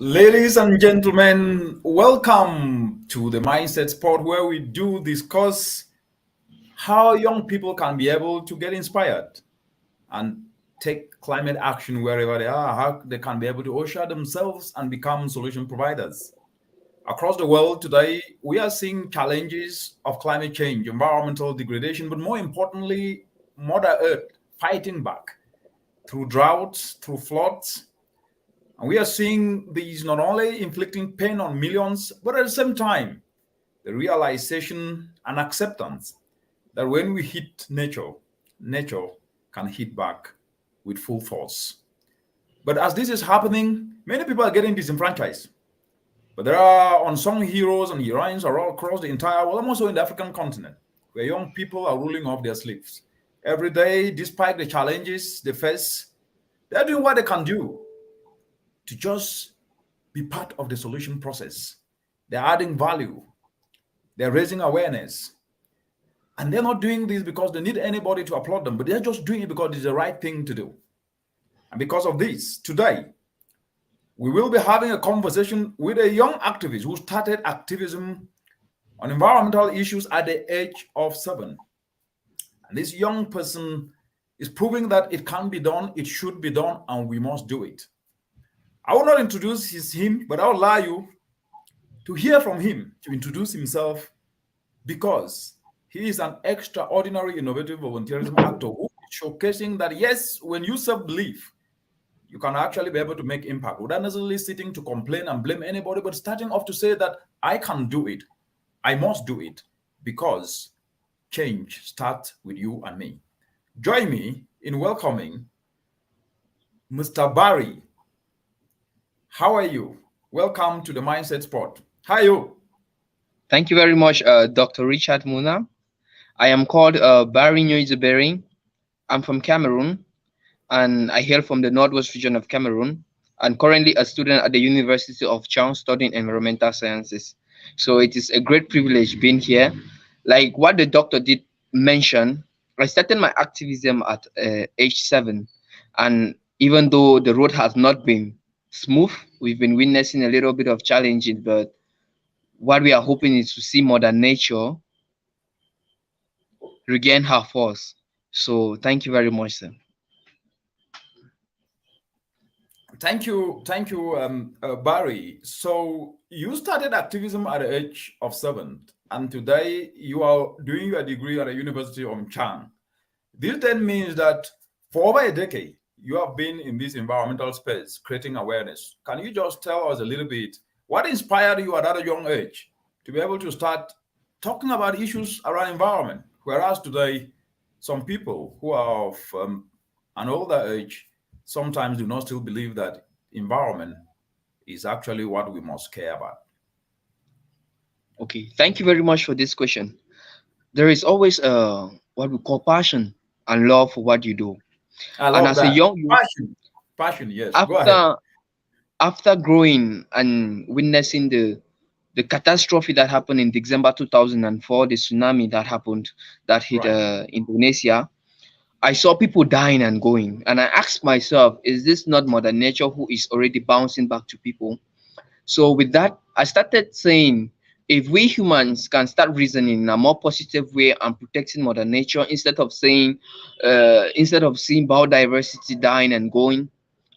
Ladies and gentlemen, welcome to the Mindset Spot, where we do discuss how young people can be able to get inspired and take climate action wherever they are, how they can be able to usher themselves and become solution providers. Across the world today, we are seeing challenges of climate change, environmental degradation, but more importantly, Mother Earth fighting back through droughts, through floods. And we are seeing these not only inflicting pain on millions, but at the same time, the realization and acceptance that when we hit nature, nature can hit back with full force. But as this is happening, many people are getting disenfranchised. But there are unsung heroes and heroines all across the entire world, and also in the African continent, where young people are rolling off their sleeves. Every day, despite the challenges they face, they're doing what they can do to just be part of the solution process. They're adding value, they're raising awareness. And they're not doing this because they need anybody to applaud them, but they're just doing it because it's the right thing to do. And because of this, today, we will be having a conversation with a young activist who started activism on environmental issues at the age of 7. And this young person is proving that it can be done, it should be done, and we must do it. I will not introduce him, but I will allow you to hear from him, to introduce himself, because he is an extraordinary innovative volunteerism actor who is showcasing that, yes, when you self-believe, you can actually be able to make impact without necessarily sitting to complain and blame anybody, but starting off to say that I can do it, I must do it, because change starts with you and me. Join me in welcoming Mr. Barry. How are you? Welcome to the Mindset Spot. How are you? Thank you very much, Dr. Richard Munang. I am called Barry Nyoizebering. I'm from Cameroon, and I hail from the northwest region of Cameroon, and currently a student at the University of Chang studying environmental sciences. So it is a great privilege being here. Like what the doctor did mention, I started my activism at age 7, and even though the road has not been smooth, we've been witnessing a little bit of challenges, but what we are hoping is to see Mother Nature regain her force. So thank you very much, sir. Thank you, Barry. So you started activism at the age of 7, and today you are doing your degree at the University of Chang. This then means that for over a decade, you have been in this environmental space, creating awareness. Can you just tell us a little bit what inspired you at that young age to be able to start talking about issues around environment? Whereas today, some people who are of an older age sometimes do not still believe that environment is actually what we must care about. Okay, thank you very much for this question. There is always what we call passion and love for what you do. I And love as a that. young youth, Passion, yes. Go ahead. after after growing and witnessing the catastrophe that happened in December 2004, the tsunami that happened that hit Right. Indonesia, I saw people dying and going, and I asked myself, is this not Mother Nature who is already bouncing back to people? So with that, I started saying, if we humans can start reasoning in a more positive way and protecting Mother Nature instead of seeing biodiversity dying and going,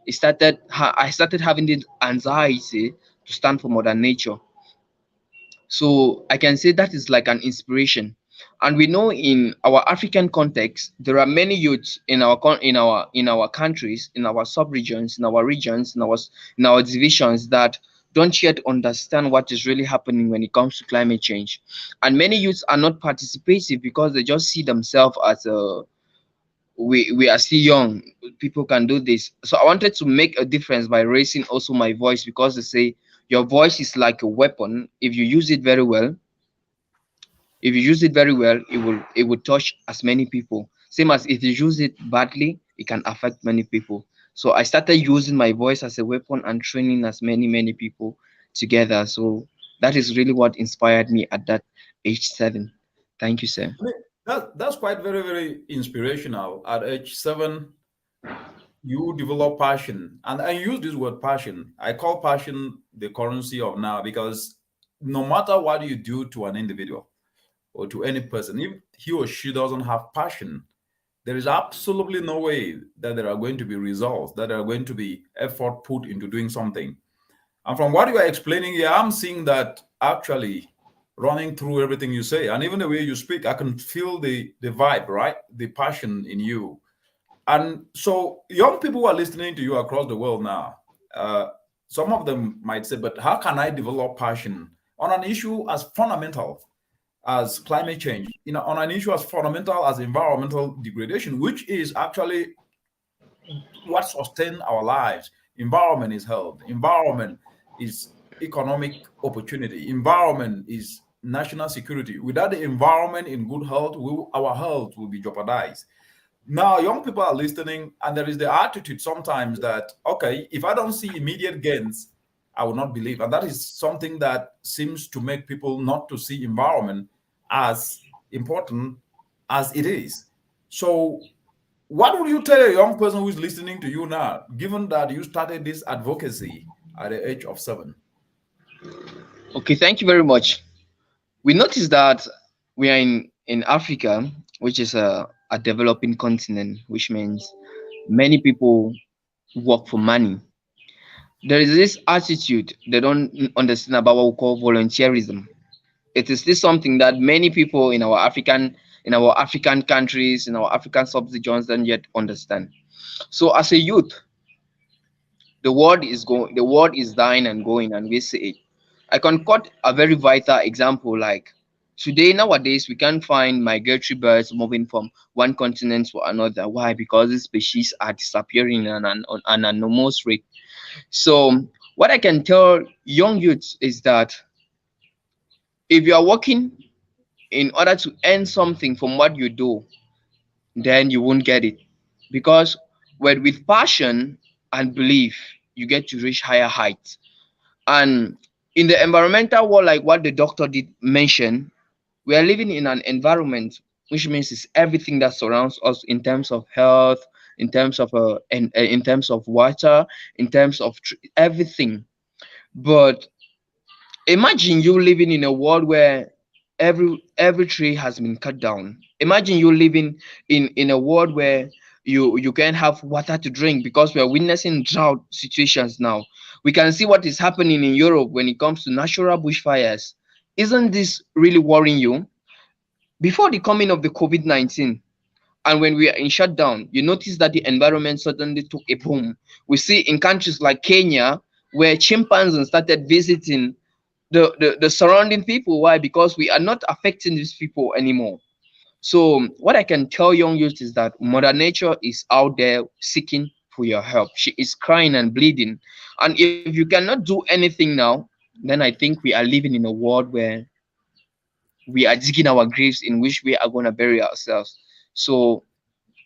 I started having this anxiety to stand for Mother Nature. So I can say that is like an inspiration. And we know in our African context, there are many youths in our countries, in our sub-regions, in our regions, in our divisions that don't yet understand what is really happening when it comes to climate change. And many youths are not participative because they just see themselves as a we are still young, people can do this. So I wanted to make a difference by raising also my voice, because they say your voice is like a weapon. If you use it very well, it will touch as many people. Same as if you use it badly, it can affect many people. So I started using my voice as a weapon and training as many people together. So that is really what inspired me at that age 7. Thank you, sir. I mean, that's quite very, very inspirational. At age 7, you develop passion. And I use this word passion. I call passion the currency of now, because no matter what you do to an individual or to any person, if he or she doesn't have passion, there is absolutely no way that there are going to be results, that there are going to be effort put into doing something. And from what you are explaining here, I'm seeing that actually running through everything you say, and even the way you speak, I can feel the vibe, right? The passion in you. And so, young people who are listening to you across the world now, uh, some of them might say, "But how can I develop passion on an issue as fundamental as climate change? You know, on an issue as fundamental as environmental degradation, which is actually what sustains our lives. Environment is health. Environment is economic opportunity. Environment is national security. Without the environment in good health, our health will be jeopardized. Now, young people are listening, and there is the attitude sometimes that, okay, if I don't see immediate gains, I will not believe. And that is something that seems to make people not to see environment as important as it is. So, what would you tell a young person who is listening to you now, given that you started this advocacy at the age of 7? Okay, thank you very much. We notice that we are in Africa, which is a developing continent, which means many people work for money. There is this attitude they don't understand about what we call volunteerism. It is still something that many people in our African countries, in our African subregions don't yet understand. So as a youth, the world is dying and going, and we see it. I can quote a very vital example like today, nowadays, we can't find migratory birds moving from one continent to another. Why? Because these species are disappearing at an enormous rate. So what I can tell young youths is that if you are working in order to earn something from what you do, then you won't get it. Because with passion and belief, you get to reach higher heights. And in the environmental world, like what the doctor did mention, we are living in an environment which means it's everything that surrounds us in terms of health, in terms of water, in terms of everything. But imagine you living in a world where every tree has been cut down. Imagine you living in a world where you can't have water to drink because we are witnessing drought situations now. We can see what is happening in Europe when it comes to natural bushfires. Isn't this really worrying you? Before the coming of the COVID-19, and when we are in shutdown, you notice that the environment suddenly took a boom. We see in countries like Kenya where chimpanzees started visiting the surrounding people. Why? Because we are not affecting these people anymore. So what I can tell young youth is that Mother Nature is out there seeking for your help. She is crying and bleeding. And if you cannot do anything now, then I think we are living in a world where we are digging our graves in which we are going to bury ourselves. So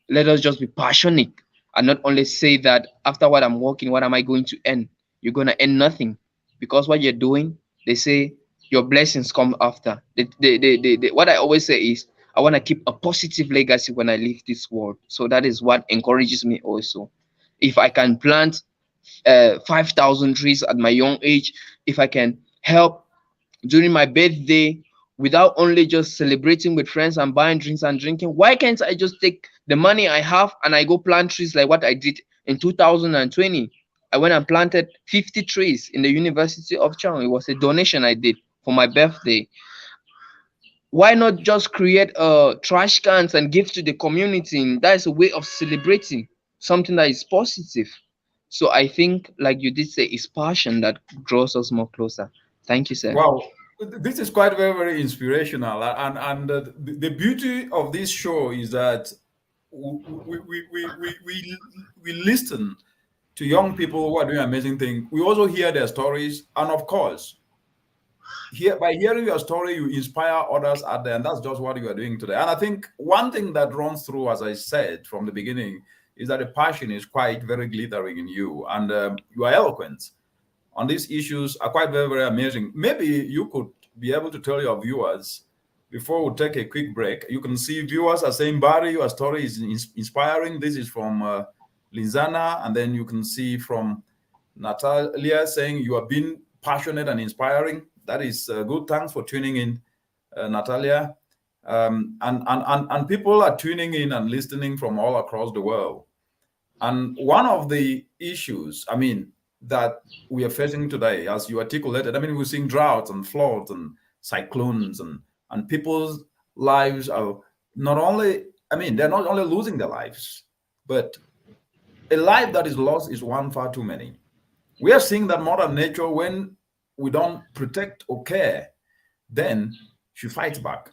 let us just be passionate and not only say that after what I'm working, what am I going to earn? You're going to earn nothing because what you're doing, they say your blessings come after. What I always say is, I want to keep a positive legacy when I leave this world. So that is what encourages me also. If I can plant 5,000 trees at my young age, if I can help during my birthday without only just celebrating with friends and buying drinks and drinking, why can't I just take the money I have and I go plant trees like what I did in 2020? I went and planted 50 trees in the University of Chang. It was a donation I did for my birthday. Why not just create trash cans and give to the community? That is a way of celebrating something that is positive. So I think, like you did say, it's passion that draws us more closer. Thank you, sir. Wow, this is quite very, very inspirational. And the beauty of this show is that we listen to young people who are doing amazing things. We also hear their stories, and of course, by hearing your story, you inspire others out there, and that's just what you are doing today. And I think one thing that runs through, as I said from the beginning, is that the passion is quite very glittering in you, and you are eloquent on these issues are quite very, very amazing. Maybe you could be able to tell your viewers before we take a quick break. You can see viewers are saying, Barry, your story is inspiring. This is from Linzana, and then you can see from Natalia saying you have been passionate and inspiring. That is good. Thanks for tuning in, Natalia. And people are tuning in and listening from all across the world. And one of the issues, I mean, that we are facing today, as you articulated, I mean, we're seeing droughts and floods and cyclones, and people's lives are not only, I mean, they're not only losing their lives, but a life that is lost is one far too many. We are seeing that modern nature, when we don't protect or care, then she fights back.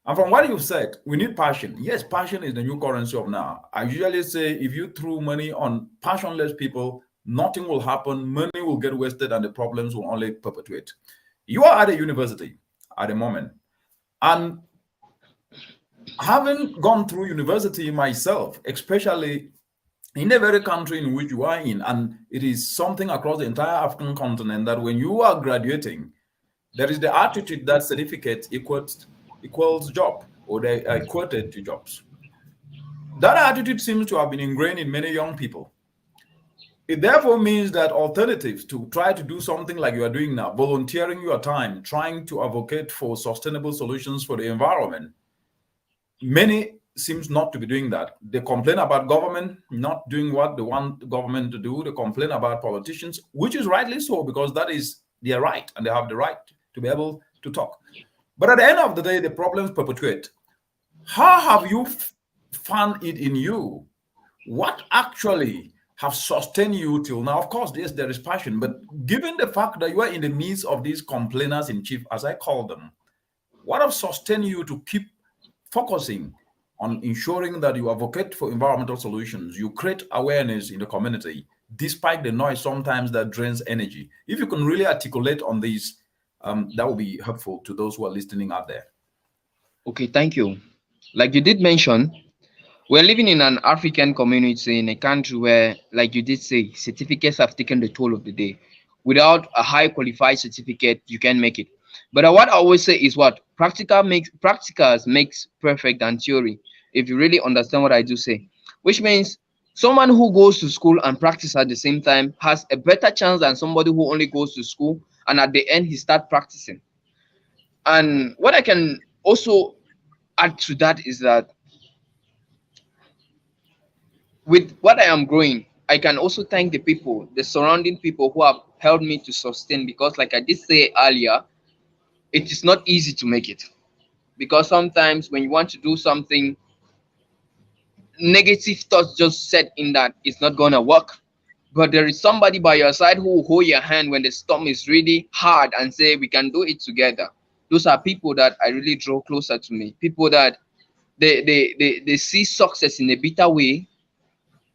And from what you've said, we need passion. Yes, passion is the new currency of now. I usually say if you throw money on passionless people, nothing will happen, money will get wasted, and the problems will only perpetuate. You are at a university at the moment. And having gone through university myself, especially in the very country in which you are in, and it is something across the entire African continent, that when you are graduating, there is the attitude that certificate equals job, or they are equated to jobs. That attitude seems to have been ingrained in many young people. It therefore means that alternatives to try to do something like you are doing now, volunteering your time, trying to advocate for sustainable solutions for the environment, many seems not to be doing that. They complain about government not doing what they want the government to do. They complain about politicians, which is rightly so, because that is their right, and they have the right to be able to talk. But at the end of the day, the problems perpetuate. How have you found it in you? What actually have sustained you till now? Of course, yes, there is passion, but given the fact that you are in the midst of these complainers in chief, as I call them, what have sustained you to keep focusing on ensuring that you advocate for environmental solutions, you create awareness in the community, despite the noise sometimes that drains energy? If you can really articulate on this, that will be helpful to those who are listening out there. Okay, thank you. Like you did mention, we're living in an African community in a country where, like you did say, certificates have taken the toll of the day. Without a high qualified certificate, you can't make it. But what I always say is what practicals makes perfect than theory. If you really understand what I do say, which means someone who goes to school and practice at the same time has a better chance than somebody who only goes to school and at the end he start practicing. And what I can also add to that is that with what I am growing, I can also thank the people, the surrounding people who have helped me to sustain, because like I did say earlier, it is not easy to make it. Because sometimes when you want to do something, negative thoughts just set in that it's not gonna work. But there is somebody by your side who will hold your hand when the storm is really hard and say we can do it together. Those are people that I really draw closer to me. People that they see success in a bitter way,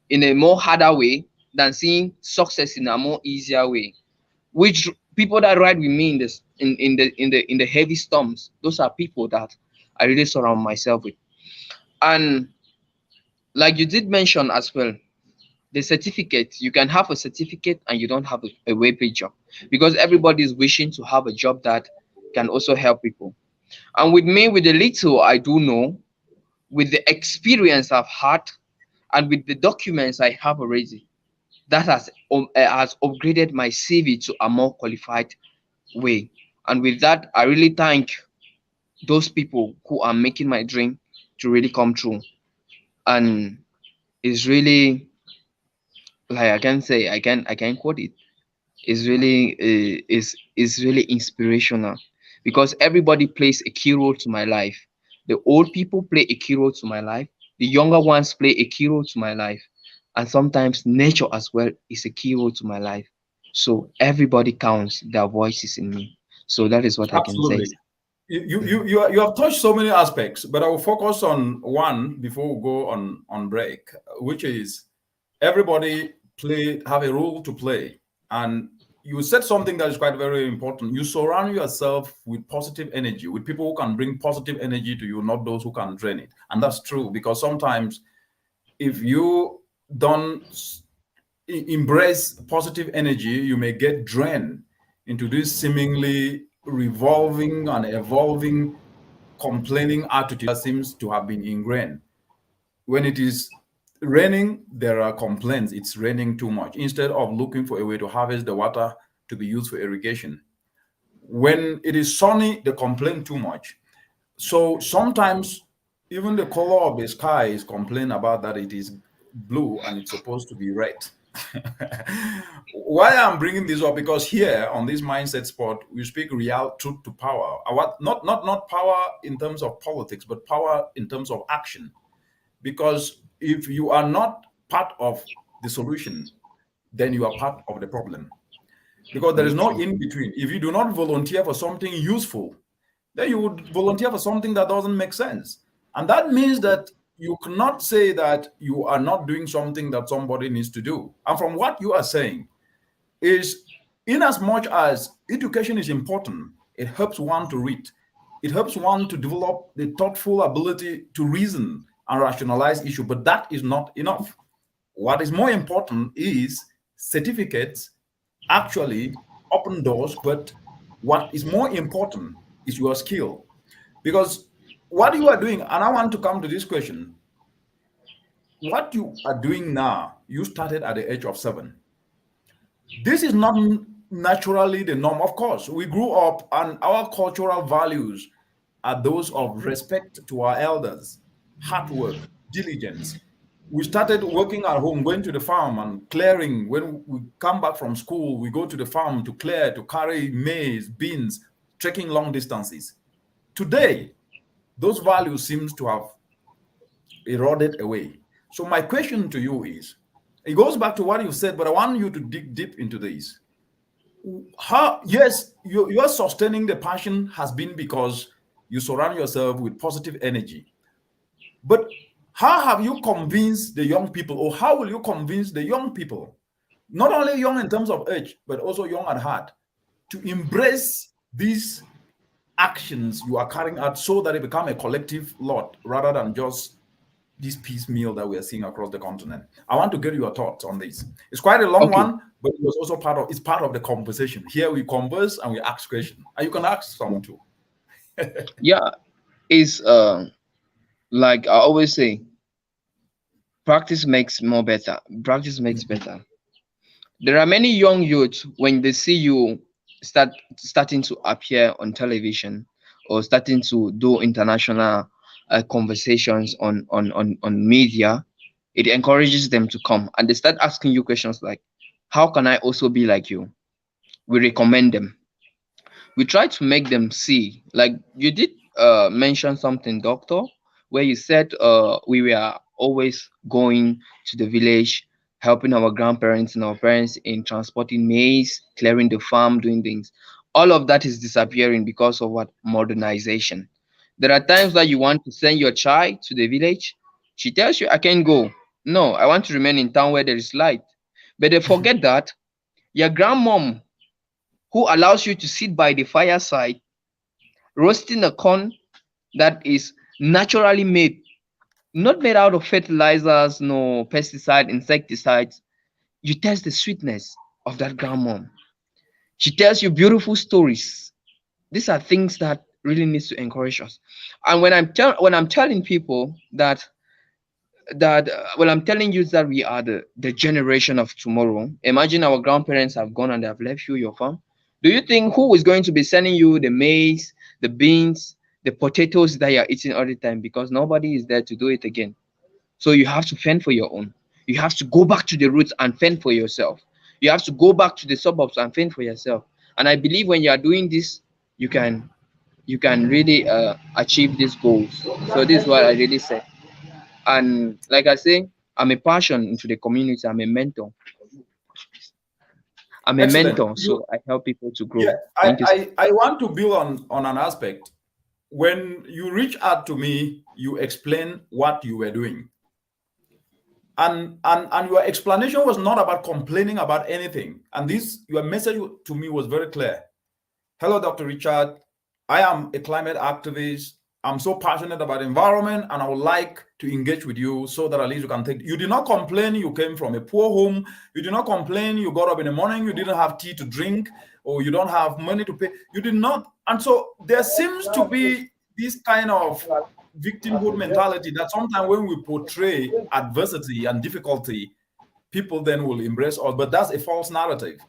in a more harder way than seeing success in a more easier way. Which people that ride with me in this in the heavy storms, those are people that I really surround myself with. And like you did mention as well, the certificate, you can have a certificate and you don't have a web job, because everybody is wishing to have a job that can also help people. And with me, with the little I do know, with the experience I've had, and with the documents I have already, that has upgraded my CV to a more qualified way. And with that, I really thank those people who are making my dream to really come true. And it's really, like I can say, I can quote it. It's really is really inspirational, because everybody plays a key role to my life. The old people play a key role to my life. The younger ones play a key role to my life, and sometimes nature as well is a key role to my life. So everybody counts. Their voices in me. So that is what I can say. Absolutely. You have touched so many aspects, but I will focus on one before we go on break, which is everybody have a role to play. And you said something that is quite very important. You surround yourself with positive energy, with people who can bring positive energy to you, not those who can drain it. And that's true, because sometimes if you don't embrace positive energy, you may get drained into this seemingly revolving and evolving complaining attitude that seems to have been ingrained, when it is raining, there are complaints. It's raining too much. Instead of looking for a way to harvest the water to be used for irrigation. When it is sunny, they complain too much. So sometimes even the color of the sky is complained about that it is blue and it's supposed to be red. Why I'm bringing this up, because here on this mindset spot we speak real truth to power. Not power in terms of politics, but power in terms of action. Because if you are not part of the solution, then you are part of the problem. Because there is Very no true. in between. If you do not volunteer for something useful, then you would volunteer for something that doesn't make sense. And that means that you cannot say that you are not doing something that somebody needs to do. And from what you are saying is, in as much as education is important, it helps one to read. It helps one to develop the thoughtful ability to reason and rationalize issue, but that is not enough. What is more important is certificates actually open doors, but what is more important is your skill. Because what you are doing, and I want to come to this question, what you are doing now, you started at the age of 7. This is not naturally the norm. Of course, we grew up and our cultural values are those of respect to our elders, hard work, diligence. We started working at home, going to the farm and clearing. When we come back from school, we go to the farm to clear, to carry maize, beans, trekking long distances. Today, those values seems to have eroded away. So my question to you is, it goes back to what you said, but I want you to dig deep into this. How, yes, you're sustaining the passion has been because you surround yourself with positive energy. But how have you convinced the young people, or how will you convince the young people, not only young in terms of age, but also young at heart, to embrace these actions you are carrying out so that it become a collective lot rather than just this piecemeal that we are seeing across the continent? I want to get your thoughts on this. It's quite a long Okay. one, but it was also part of the conversation. Here we converse and we ask questions, and you can ask some too. Yeah, is like I always say, practice makes more better. Practice makes better. There are many young youths when they see you starting to appear on television or starting to do international conversations on media, it encourages them to come and they start asking you questions like, "How can I also be like you?" We recommend them. We try to make them see, like you did mention something, doctor, where you said we were always going to the village, helping our grandparents and our parents in transporting maize, clearing the farm, doing things. All of that is disappearing because of what? Modernization. There are times that you want to send your child to the village. She tells you, "I can't go. No, I want to remain in town where there is light." But they forget that your grandmom, who allows you to sit by the fireside roasting a corn that is naturally made, not made out of fertilizers, no pesticide, insecticides. You taste the sweetness of that grandmom. She tells you beautiful stories. These are things that really needs to encourage us. And when I'm telling people that when I'm telling you that we are the generation of tomorrow, imagine our grandparents have gone and they have left you your farm. Do you think who is going to be sending you the maize, the beans, the potatoes that you're eating all the time? Because nobody is there to do it again. So you have to fend for your own. You have to go back to the roots and fend for yourself. You have to go back to the suburbs and fend for yourself. And I believe when you are doing this, you can really achieve these goals. So this is what I really say. And like I say, I'm a passion into the community. I'm a Excellent. mentor, so I help people to Yeah, grow. Thank you. I want to build on an aspect. When you reach out to me, you explain what you were doing. And your explanation was not about complaining about anything. And this your message to me was very clear. Hello, Dr. Richard. I am a climate activist. I'm so passionate about environment, and I would like to engage with you so that at least you can take. You did not complain you came from a poor home. You did not complain you got up in the morning, you didn't have tea to drink, or you don't have money to pay. You did not. And so there seems to be this kind of victimhood mentality that sometimes when we portray adversity and difficulty, people then will embrace us. But that's a false narrative.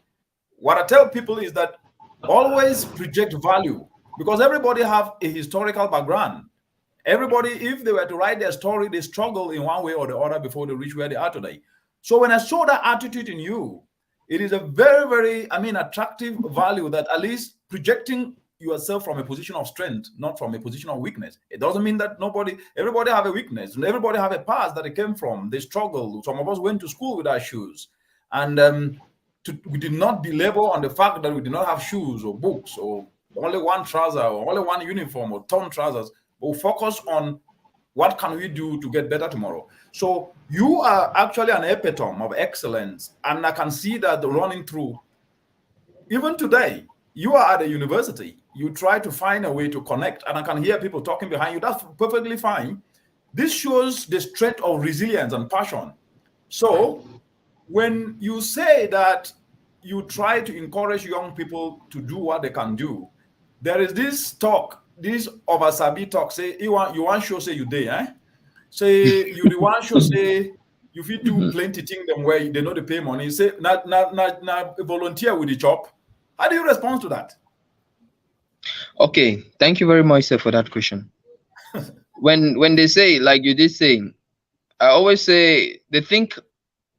What I tell people is that always project value, because everybody have a historical background. Everybody, if they were to write their story, they struggle in one way or the other before they reach where they are today. So when I saw that attitude in you, it is a very, very, attractive value that at least projecting yourself from a position of strength, not from a position of weakness. It doesn't mean that everybody have a weakness, and everybody have a past that they came from. They struggle. Some of us went to school without shoes, and we did not belabor on the fact that we did not have shoes or books or only one trouser or only one uniform or torn trousers, but we focus on what can we do to get better tomorrow. So you are actually an epitome of excellence, and I can see that running through. Even today, you are at a university. You try to find a way to connect, and I can hear people talking behind you. That's perfectly fine. This shows the strength of resilience and passion. So when you say that you try to encourage young people to do what they can do, there is this talk, this oversabi talk, say you want show say you day, eh? Say you the one show say you fit do plenty thing them where they know they pay money. Say not volunteer with the chop. How do you respond to that? Okay, thank you very much, sir, for that question. When they say, like you did say, I always say they think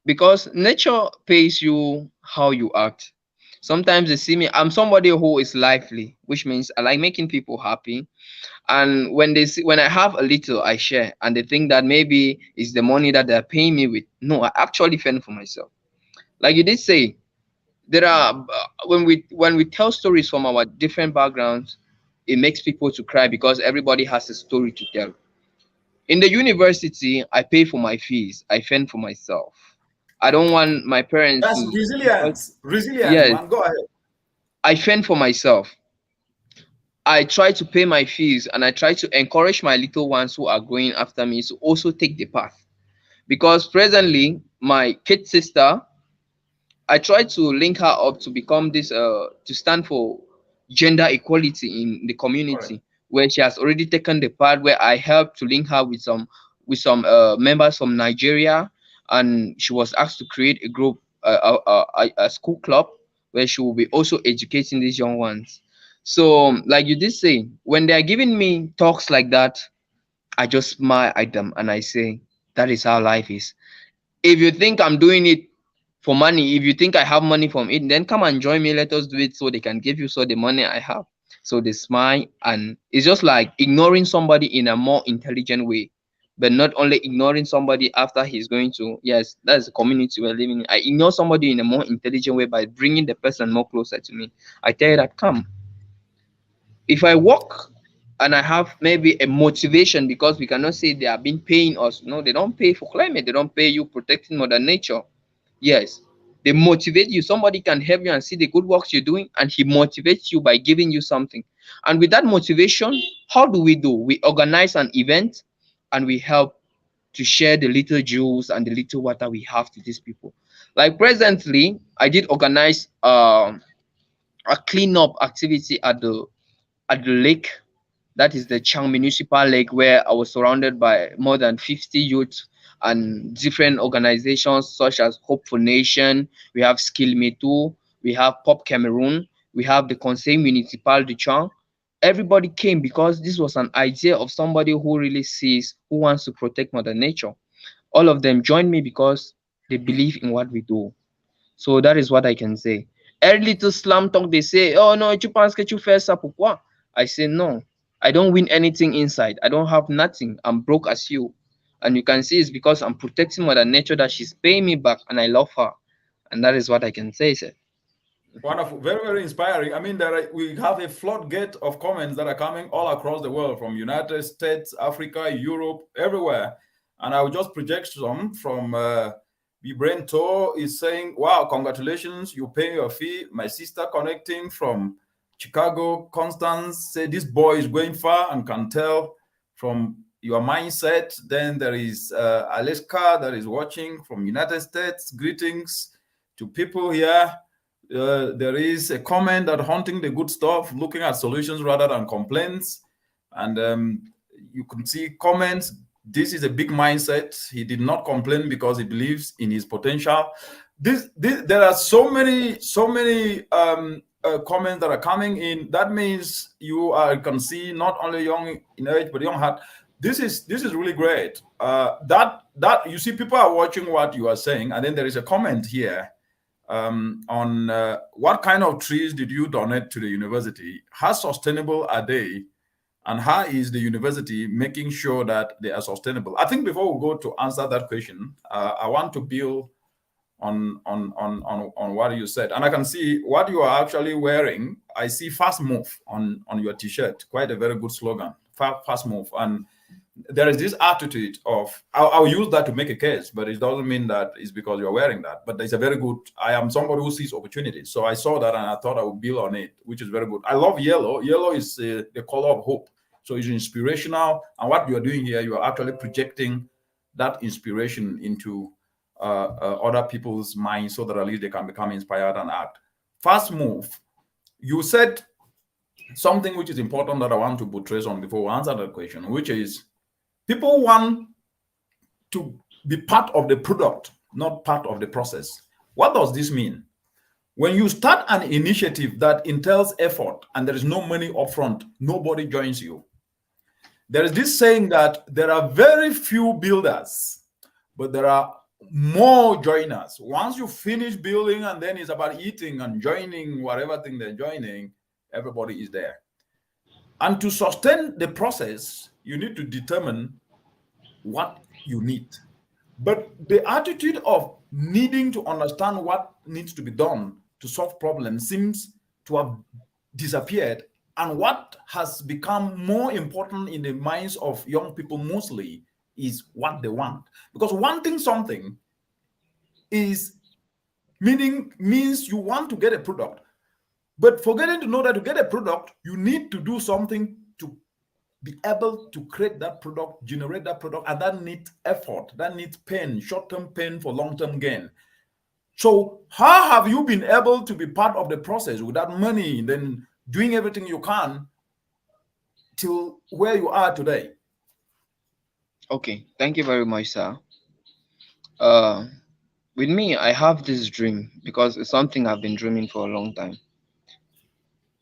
because nature pays you how you act. Sometimes they see me, I'm somebody who is lively, which means I like making people happy. And when I have a little, I share, and they think that maybe it's the money that they're paying me with. No, I actually fend for myself. Like you did say, there are when we tell stories from our different backgrounds, it makes people to cry because everybody has a story to tell. In the university, I pay for my fees. I fend for myself. I don't want my parents That's to, because resilience. Resilience, yes, man. Go ahead. I fend for myself. I try to pay my fees, and I try to encourage my little ones who are going after me to also take the path. Because presently, my kid sister, I try to link her up to become this to stand for gender equality in the Correct. community, where she has already taken the part where I helped to link her with some members from Nigeria, and she was asked to create a group, a school club where she will be also educating these young ones. So like you did say, when they are giving me talks like that, I just smile at them and I say, that is how life is. If you think I'm doing it for money, if you think I have money from it, then come and join me. Let us do it so they can give you so the money I have. So they smile, and it's just like ignoring somebody in a more intelligent way, but not only ignoring somebody after he's going to, yes, that's the community we're living in. I ignore somebody in a more intelligent way by bringing the person more closer to me. I tell you that, come, if I work and I have maybe a motivation, because we cannot say they have been paying us. No, they don't pay for climate, they don't pay you protecting mother nature. Yes, they motivate you. Somebody can help you and see the good works you're doing, and he motivates you by giving you something. And with that motivation, how do? We organize an event, and we help to share the little jewels and the little water we have to these people. Like presently, I did organize a cleanup activity at the lake. That is the Chang Municipal Lake, where I was surrounded by more than 50 youth and different organizations such as Hope for Nation. We have Skill Me Too. We have Pop Cameroon. We have the Conseil Municipal de Chang. Everybody came because this was an idea of somebody who really sees, who wants to protect Mother Nature. All of them joined me because they believe in what we do. So that is what I can say. Every little slam talk they say, oh no, tu penses que tu fais ça pourquoi? I say no. I don't win anything inside. I don't have nothing. I'm broke as you. And you can see it's because I'm protecting Mother Nature that she's paying me back, and I love her. And that is what I can say, sir. Wonderful. Very, very inspiring. We have a floodgate of comments that are coming all across the world, from United States, Africa, Europe, everywhere. And I will just project some from Vibrento is saying, wow, congratulations, you pay your fee. My sister connecting from Chicago, Constance, say this boy is going far and can tell from your mindset. Then there is Aleska that is watching from United States. Greetings to people here. There is a comment that hunting the good stuff, looking at solutions rather than complaints. And You can see comments. This is a big mindset. He did not complain because he believes in his potential. There are so many comments that are coming in. That means you can see not only young in age but young heart. This is really great. That you see, people are watching what you are saying, and then there is a comment here on what kind of trees did you donate to the university? How sustainable are they? And how is the university making sure that they are sustainable? I think before we go to answer that question, I want to build on what you said. And I can see what you are actually wearing. I see fast move on your t-shirt. Quite a very good slogan, fast move. And there is this attitude of, I'll use that to make a case, but it doesn't mean that it's because you're wearing that. But there's a very good, I am somebody who sees opportunities. So I saw that and I thought I would build on it, which is very good. I love yellow. Yellow is the color of hope. So it's inspirational. And what you're doing here, you are actually projecting that inspiration into other people's minds so that at least they can become inspired and act. Fast move. You said something which is important that I want to put trace on before we answer that question, which is people want to be part of the product, not part of the process. What does this mean? When you start an initiative that entails effort and there is no money upfront, nobody joins you. There is this saying that there are very few builders, but there are more joiners. Once you finish building and then it's about eating and joining whatever thing they're joining, everybody is there. And to sustain the process, you need to determine what you need. But the attitude of needing to understand what needs to be done to solve problems seems to have disappeared. And what has become more important in the minds of young people mostly is what they want. Because wanting something means you want to get a product. But forgetting to know that to get a product, you need to do something to be able to create that product, generate that product, and that needs effort, that needs pain, short-term pain for long-term gain. So how have you been able to be part of the process without money, then doing everything you can till where you are today? Okay, thank you very much, sir. With me, I have this dream because it's something I've been dreaming for a long time.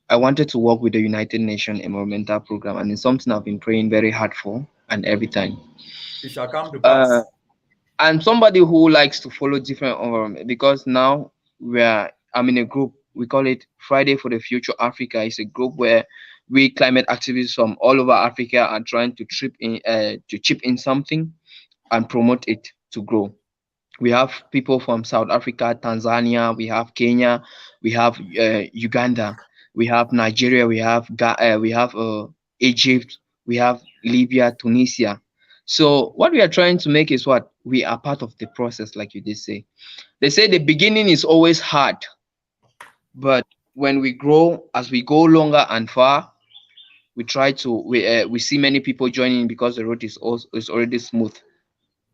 I wanted to work with the United Nations Environmental Program, and it's something I've been praying very hard for, and every time. It shall come to pass. I'm somebody who likes to follow different environment because now I'm in a group. We call it Friday for the Future Africa. It's a group where we climate activists from all over Africa are trying to chip in something and promote it to grow. We have people from South Africa, Tanzania, we have Kenya, we have Uganda, we have Nigeria, we have Egypt, we have Libya, Tunisia. So what we are trying to make is what we are part of the process, like you did say. They say the beginning is always hard, but when we grow, as we go longer and far, we see many people joining because the road is already smooth.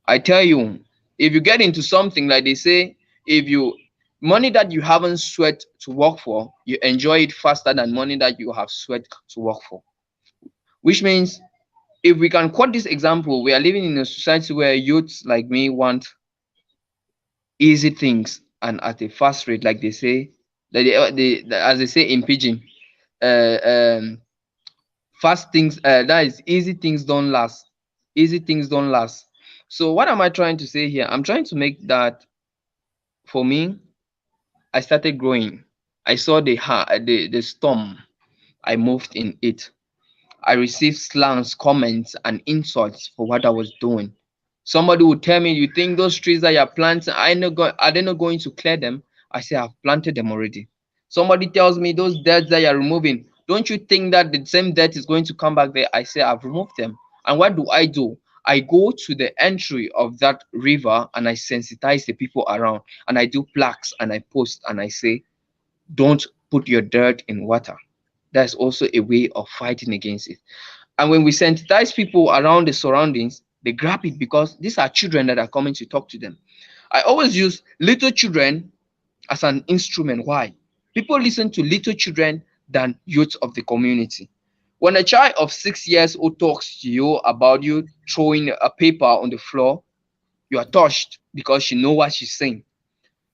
I tell you, if you get into something, like they say, money that you haven't sweat to work for, you enjoy it faster than money that you have sweat to work for. Which means, if we can quote this example, we are living in a society where youths like me want easy things and at a fast rate, like they say, as they say in pidgin, fast things, that is, easy things don't last. Easy things don't last. So what am I trying to say here? I'm trying to make that, for me, I started growing. I saw the storm. I moved in it. I received slangs, comments, and insults for what I was doing. Somebody would tell me, "You think those trees that you're planting, are they not going to clear them?" I say, "I've planted them already." Somebody tells me, "Those dirt that you're removing, don't you think that the same dirt is going to come back there?" I say, "I've removed them." And what do? I go to the entry of that river and I sensitize the people around, and I do plaques and I post and I say, "Don't put your dirt in water." That's also a way of fighting against it. And when we sensitize people around the surroundings, they grab it because these are children that are coming to talk to them. I always use little children as an instrument. Why? People listen to little children than youth of the community. When a child of 6 years old talks to you about you throwing a paper on the floor, you are touched because she know what she's saying.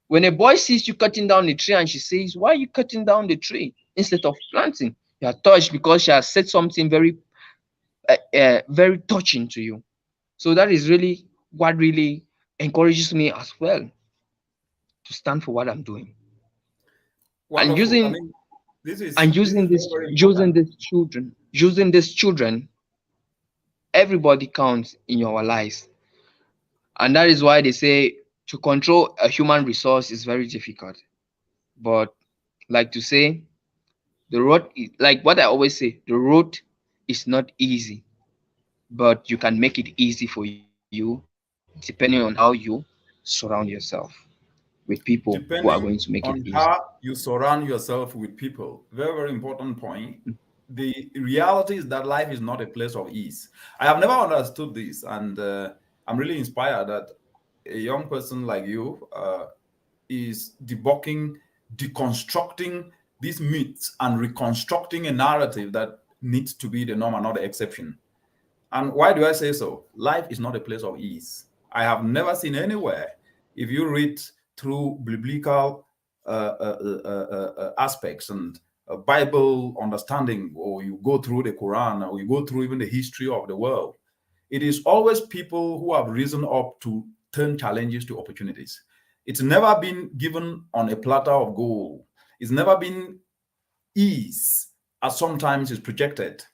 When a boy sees you cutting down the tree and she says, "Why are you cutting down the tree instead of planting?" You are touched because she has said something very touching to you. So that is really what really encourages me as well to stand for what I'm doing. And Wonderful. I using mean, this is and this is using very, this very using important. these children, using these children, everybody counts in your lives. And that is why they say to control a human resource is very difficult. But like to say, the road is like what I always say, the road is not easy, but you can make it easy for you depending on how you surround yourself with people who are going to Depending make it on easy. how you surround yourself with people. Very, very important point. The reality is that life is not a place of ease. I have never understood this, and I'm really inspired that a young person like you is debunking, deconstructing these myths and reconstructing a narrative that needs to be the norm and not the exception. And why do I say so? Life is not a place of ease. I have never seen anywhere, if you read through biblical aspects and Bible understanding, or you go through the Quran, or you go through even the history of the world, it is always people who have risen up to turn challenges to opportunities. It's never been given on a platter of gold. It's never been ease, as sometimes is projected.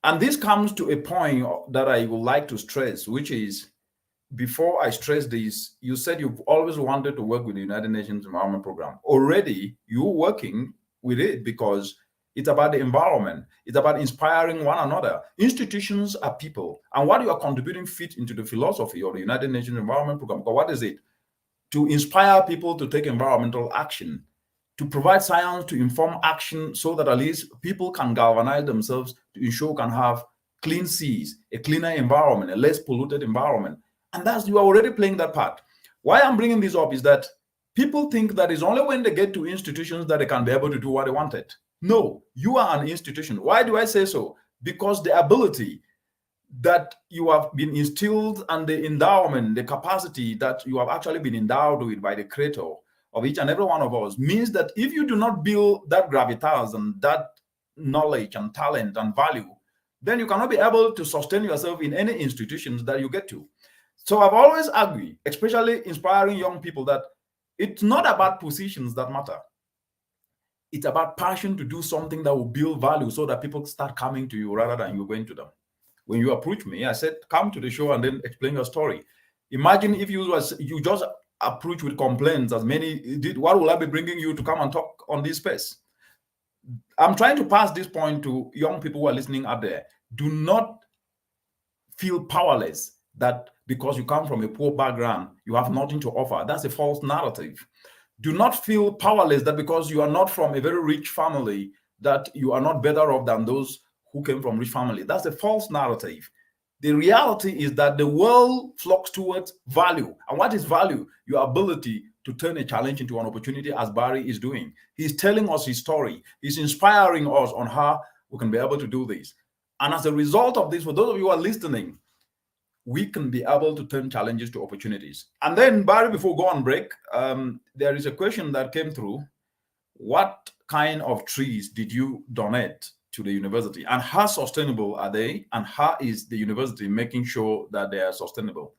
And this comes to a point that I would like to stress, which is, before I stress this, you said you've always wanted to work with the United Nations Environment Program. Already, you're working with it because it's about the environment. It's about inspiring one another. Institutions are people. And what you are contributing fit into the philosophy of the United Nations Environment Program. Because what is it? To inspire people to take environmental action, to provide science to inform action so that at least people can galvanize themselves to ensure we can have clean seas, a cleaner environment, a less polluted environment. And that's, you are already playing that part. Why I'm bringing this up is that people think that it's only when they get to institutions that they can be able to do what they wanted. No, you are an institution. Why do I say so? Because the ability that you have been instilled and the endowment, the capacity that you have actually been endowed with by the creator of each and every one of us means that if you do not build that gravitas and that knowledge and talent and value, then you cannot be able to sustain yourself in any institutions that you get to. So I've always argued, especially inspiring young people, that it's not about positions that matter. It's about passion to do something that will build value so that people start coming to you rather than you going to them. When you approached me, I said, come to the show and then explain your story. Imagine if you just approach with complaints, as many did, what will I be bringing you to come and talk on this space? I'm trying to pass this point to young people who are listening out there. Do not feel powerless, that because you come from a poor background, you have nothing to offer. That's a false narrative. Do not feel powerless, that because you are not from a very rich family, that you are not better off than those who came from rich family. That's a false narrative. The reality is that the world flocks towards value. And what is value? Your ability to turn a challenge into an opportunity, as Barry is doing. He's telling us his story. He's inspiring us on how we can be able to do this. And as a result of this, for those of you who are listening, we can be able to turn challenges to opportunities. And then, Barry, before we go on break, there is a question that came through. What kind of trees did you donate to the university, and how sustainable are they, and how is the university making sure that they are sustainable?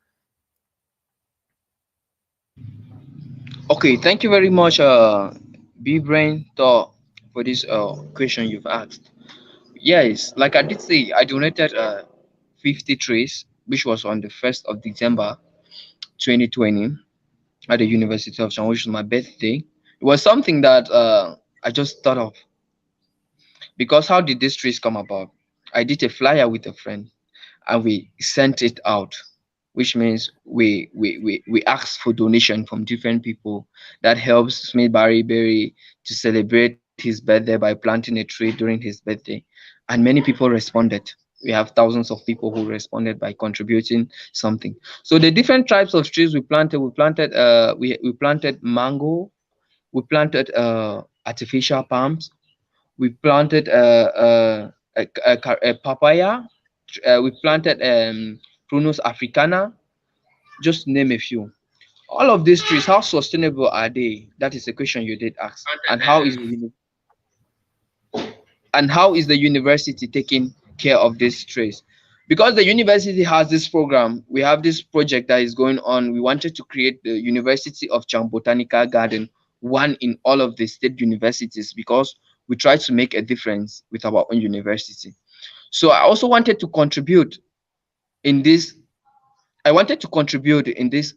Okay, thank you very much, B Brain Thor, for this question you've asked. Yes, like I did say, I donated 50 trees, which was on the 1st of December 2020 at the University of Sean, which was my birthday. It was something that I just thought of, because how did these trees come about? I did a flyer with a friend and we sent it out, which means we asked for donation from different people. That helps Smith Barry Berry to celebrate his birthday by planting a tree during his birthday. And many people responded. We have thousands of people who responded by contributing something. So the different types of trees we planted mango, we planted artificial palms, we planted a papaya. We planted Prunus africana, just to name a few. All of these trees, how sustainable are they? That is the question you did ask. And how is the university taking care of these trees? Because the university has this program, we have this project that is going on. We wanted to create the University of Chang Botanical Garden, one in all of the state universities, because we try to make a difference with our own university. So I also wanted to contribute in this. I wanted to contribute in this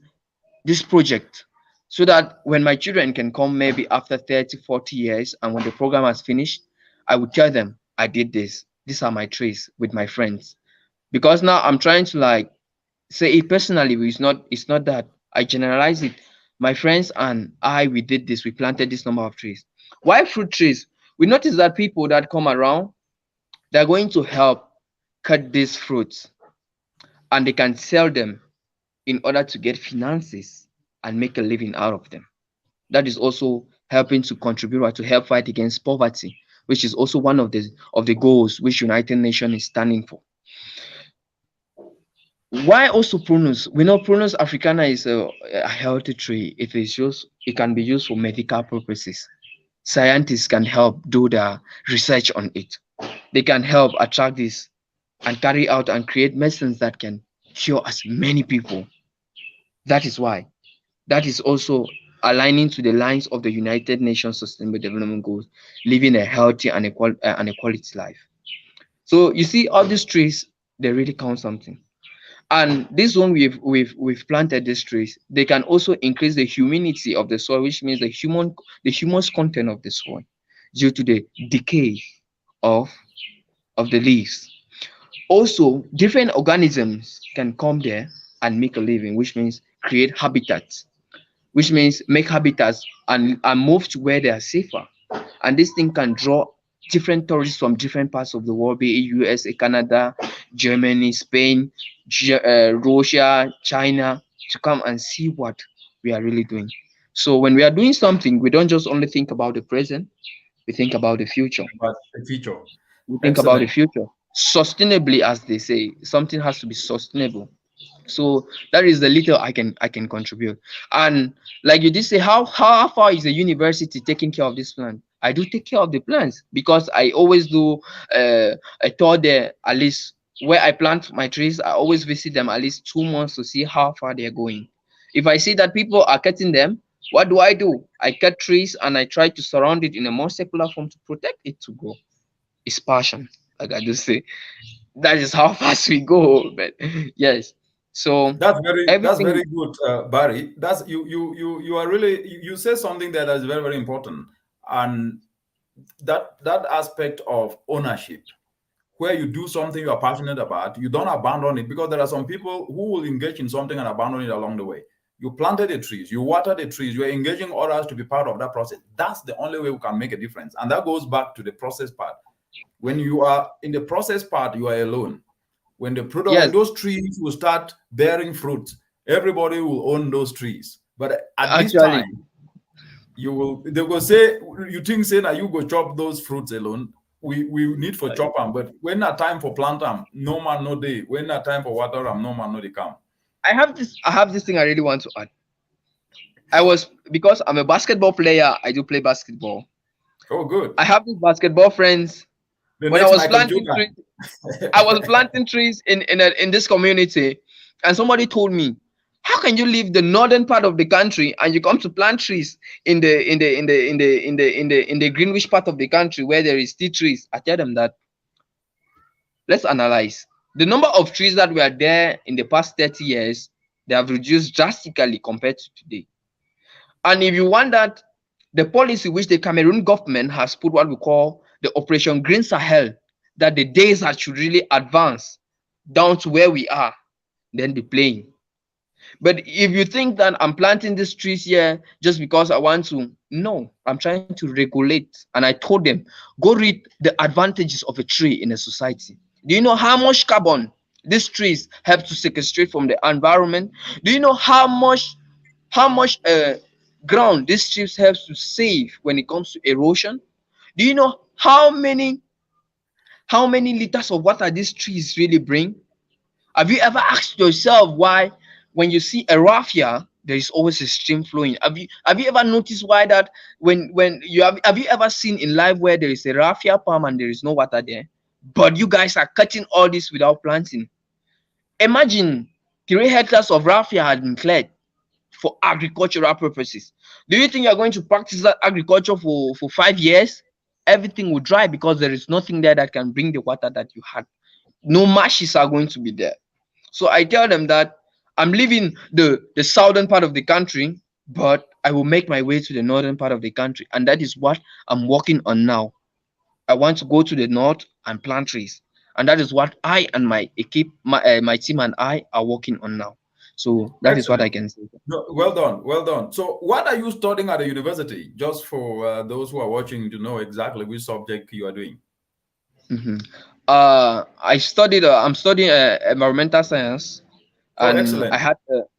project, so that when my children can come maybe after 30, 40 years, and when the program has finished, I would tell them I did this. These are my trees with my friends. Because now I'm trying to like say it personally, but it's not that I generalize it. My friends and I, we did this, we planted this number of trees. Why fruit trees? We notice that people that come around, they're going to help cut these fruits, and they can sell them in order to get finances and make a living out of them. That is also helping to contribute or to help fight against poverty, which is also one of the goals which United Nations is standing for. Why also prunus? We know prunus africana is a healthy tree. It can be used for medical purposes. Scientists can help do the research on it. They can help attract this and carry out and create medicines that can cure as many people. That is why. That is also aligning to the lines of the United Nations Sustainable Development Goals, living a healthy and a quality life. So you see, all these trees, they really count something. And this one we've planted these trees, they can also increase the humidity of the soil, which means the humus content of the soil due to the decay of the leaves. Also, different organisms can come there and make a living, which means create habitats, which means make habitats and move to where they are safer. And this thing can draw different tourists from different parts of the world, be it USA, Canada, Germany, Spain, Russia, China, to come and see what we are really doing. So when we are doing something, we don't just only think about the present, we think about the future. But the future. We think about the Excellent. future sustainably, as they say. Something has to be sustainable. So that is the little I can contribute. And like you did say, how far is the university taking care of this plant? I do take care of the plants, because I always do a tour there. At least where I plant my trees, I always visit them at least 2 months to see how far they're going. If I see that people are cutting them, what do? I cut trees and I try to surround it in a more secular form to protect it to grow. It's passion, like I just say. That is how fast we go. But yes, so That's everything. very good, Barry. That's you are really you say something that is very very important, and that aspect of ownership, where you do something you are passionate about, you don't abandon it, because there are some people who will engage in something and abandon it along the way. You planted the trees, you watered the trees, you are engaging others to be part of that process. That's the only way we can make a difference, and that goes back to the process part. When you are in the process part, you are alone. When the product, when Yes, those trees will start bearing fruit, everybody will own those trees. But at this actually, time, they will say, you think say that you go chop those fruits alone. We need for chop them, but when that time for plant them, no man no day. When that time for water them, no man no they come. I have this thing I really want to add. Because I'm a basketball player, I do play basketball. Oh, good. I have these basketball friends. The When I next was Michael planting Jordan. trees, I was planting trees in this community, and somebody told me, "How can you leave the northern part of the country and you come to plant trees in the Greenwich part of the country where there is tea trees?" I tell them that, let's analyze the number of trees that were there in the past 30 years. They have reduced drastically compared to today. And if you want that, the policy which the Cameroon government has put, what we call the Operation Green Sahel, that the days that should really advance down to where we are, then be playing. But if you think that I'm planting these trees here just because I want to, no, I'm trying to regulate. And I told them, go read the advantages of a tree in a society. Do you know how much carbon these trees help to sequestrate from the environment? Do you know how much ground these trees help to save when it comes to erosion? Do you know How many liters of water these trees really bring? Have you ever asked yourself why, when you see a raffia, there is always a stream flowing? Have you ever noticed why that when you have you ever seen in life where there is a raffia palm and there is no water there, but you guys are cutting all this without planting? Imagine 3 hectares of raffia had been cleared for agricultural purposes. Do you think you're going to practice that agriculture for 5 years? Everything will dry because there is nothing there that can bring the water that you had. No marshes are going to be there. So I tell them that I'm leaving the southern part of the country, but I will make my way to the northern part of the country. And that is what I'm working on now. I want to go to the north and plant trees. And that is what I and my team and I are working on now. So that is what I can say. No, well done. So what are you studying at the university? Just for those who are watching to know exactly which subject you are doing. I'm studying environmental science, and excellent.